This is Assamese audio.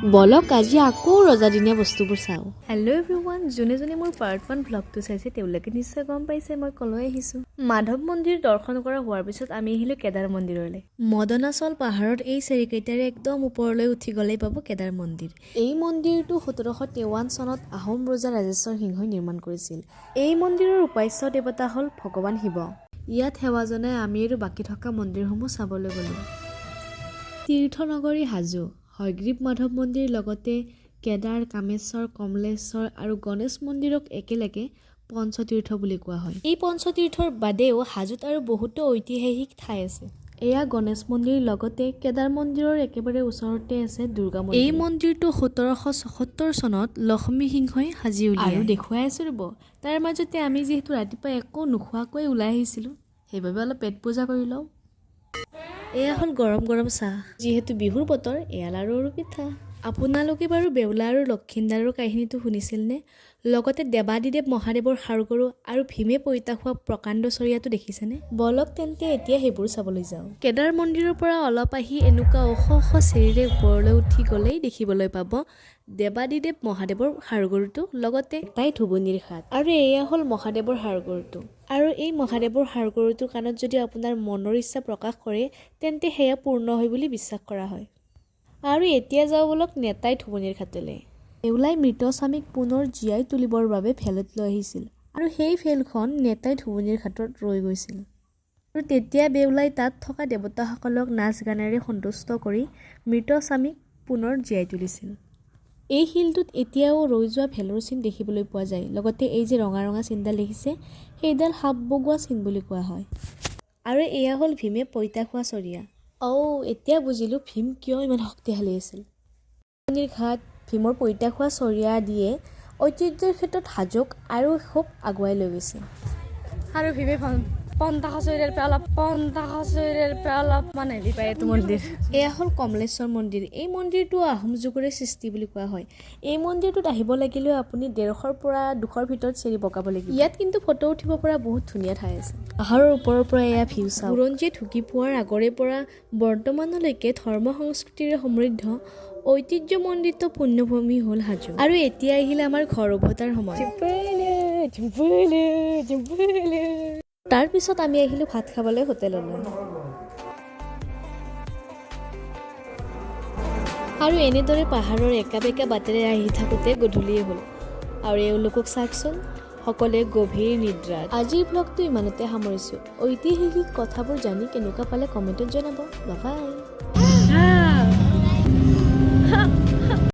বলক আজি আকৌ ৰজাদিনীয়া বস্তুবোৰ চাওঁ। হেল্ল' এভৰিৱান, যোনে যোনে মোৰ পাৰ্ট 1 ভ্লগটো চাইছে তেওঁলোকে নিশ্চয় গম পাইছে মই কলৈ আহিছোঁ। মাধৱ মন্দিৰ দৰ্শন কৰা হোৱাৰ পিছত আমি আহিলোঁ কেদাৰ মন্দিৰলৈ। মদনাচল পাহাৰত এই চেৰিকেইটাৰে একদম ওপৰলৈ উঠি গ'লেই পাব কেদাৰ মন্দিৰ। এই মন্দিৰটো 1753 চনত আহোম ৰজা ৰাজেশ্বৰ সিংহই নিৰ্মাণ কৰিছিল। এই মন্দিৰৰ উপাস্য দেৱতা হ'ল ভগৱান শিৱ। ইয়াত সেৱা জনাই আমি আৰু বাকী থকা মন্দিৰসমূহ চাবলৈ গ'লোঁ। তীৰ্থনগৰী হাজো, হয়গ্ৰীৱ মাধৱ মন্দিৰ লগতে কেদাৰ, কামেশ্বৰ, কমলেশ্বৰ আৰু গণেশ মন্দিৰক একেলগে পঞ্চতীৰ্থ বুলি কোৱা হয়। এই পঞ্চতীৰ্থৰ বাদেও হাজোত আৰু বহুতো ঐতিহাসিক ঠাই আছে। এয়া গণেশ মন্দিৰ লগতে কেদাৰ মন্দিৰৰ একেবাৰে ওচৰতে আছে দুৰ্গা মন্দিৰ। এই মন্দিৰটো 1774 চনত লক্ষ্মী সিংহই সাজি উলিয়ায়। আৰু দেখুৱাই আছোঁ ৰ'ব, তাৰ মাজতে আমি যিহেতু ৰাতিপুৱা একো নোখোৱাকৈ ওলাই আহিছিলোঁ, সেইবাবে অলপ পেট পূজা কৰি লওঁ। এয়া হ'ল গৰম গৰম চাহ। যিহেতু বিহুৰ বতৰ, এয়া লাৰু আৰু পিঠা। আপোনালোকে বাৰু বেউলা আৰু লক্ষীন্দাৰৰ কাহিনীটো শুনিছিলনে? লগতে দেৱাদিদেৱ মহাদেৱৰ সাৰগৰু আৰু ভীমে পইতা খোৱা প্ৰকাণ্ড চৰিয়াটো দেখিছেনে? বলক তেন্তে এতিয়া সেইবোৰ চাবলৈ যাওঁ। কেদাৰ মন্দিৰৰ পৰা অলপ আহি এনেকুৱা ওখ ওখ চিৰিৰে ওপৰলৈ উঠি গ'লেই দেখিবলৈ পাব দেৱাদিদেৱ মহাদেৱৰ সাৰগৰুটো, লগতে তাই ধুবুনীৰ ঘাট। আৰু এয়া হ'ল মহাদেৱৰ সাৰগৰুটো। আৰু এই মহাদেৱৰ সাৰগৰুটোৰ কাণত যদি আপোনাৰ মনৰ ইচ্ছা প্ৰকাশ কৰে তেন্তে সেয়া পূৰ্ণ হয় বুলি বিশ্বাস কৰা হয়। আৰু এতিয়া যাওঁ বলক নেতাই ধুবুনীৰ ঘাটলৈ। বেউলাই মৃত স্বামীক পুনৰ জীয়াই তুলিবৰ বাবে ভেলত লৈ আহিছিল আৰু সেই ভেলখন নেতাই ধুবুনীৰ ঘাটত ৰৈ গৈছিল। আৰু তেতিয়া বেউলাই তাত থকা দেৱতাসকলক নাচ গানেৰে সন্তুষ্ট কৰি মৃত স্বামীক পুনৰ জীয়াই তুলিছিল। এই শিলটোত এতিয়াও ৰৈ যোৱা ভেলৰ চিন দেখিবলৈ পোৱা যায়। লগতে এই যে ৰঙা ৰঙা চিনডাল দেখিছে, সেইডাল সাপ বগোৱা চিন বুলি কোৱা হয়। আৰু এয়া হ'ল ভীমে পইতা খোৱা চৰিয়া। এতিয়া বুজিলোঁ ভীম কিয় ইমান শক্তিশালী আছিল। ধুবুনীৰ ঘাট, ভীমৰ পইতা খোৱা চৰিয়া দিয়ে ঐতিহ্যৰ ক্ষেত্ৰত হাজোক আৰু খুব আগুৱাই লৈ গৈছে। আৰু ভীমে পঞ্চাশ চৰিয়াৰ পৰা অলপ মানে হেৰি পায় এইটো মন্দিৰ। এয়া হ'ল কমলেশ্বৰ মন্দিৰ। এই মন্দিৰটো আহোম যুগৰে সৃষ্টি বুলি কোৱা হয়। এই মন্দিৰটোত আহিব লাগিলেও আপুনি 150ৰ পৰা 200ৰ ভিতৰত চিৰি বগাব লাগিব। ইয়াত কিন্তু ফটো উঠিব পৰা বহুত ধুনীয়া ঠাই আছে। পাহাৰৰ ওপৰৰ পৰা এয়া ভিউ চাওক। বুৰঞ্জীয়ে ঢুকি পোৱাৰ আগৰে পৰা বৰ্তমানলৈকে ধৰ্ম সংস্কৃতিৰে সমৃদ্ধ ঐতিহ্যমণ্ডিত পুণ্যভূমি হ'ল হাজো। আৰু এতিয়া আহিলে আমাৰ ঘৰ উভতাৰ সময়। তাৰ পিছত আমি আহিলোঁ ভাত খাবলৈ হোটেললৈ। আৰু এনেদৰে পাহাৰৰ একা বেকা বাটেৰে আহি থাকোঁতে গধূলিয়ে হ'ল। আৰু এওঁলোকক চাওকচোন, সকলোৱে গভীৰ নিদ্ৰাত। আজিৰ ব্লগটো ইমানতে সামৰিছোঁ। ঐতিহাসিক কথাবোৰ জানি কেনেকুৱা পালে কমেণ্টত জনাব। Bye bye.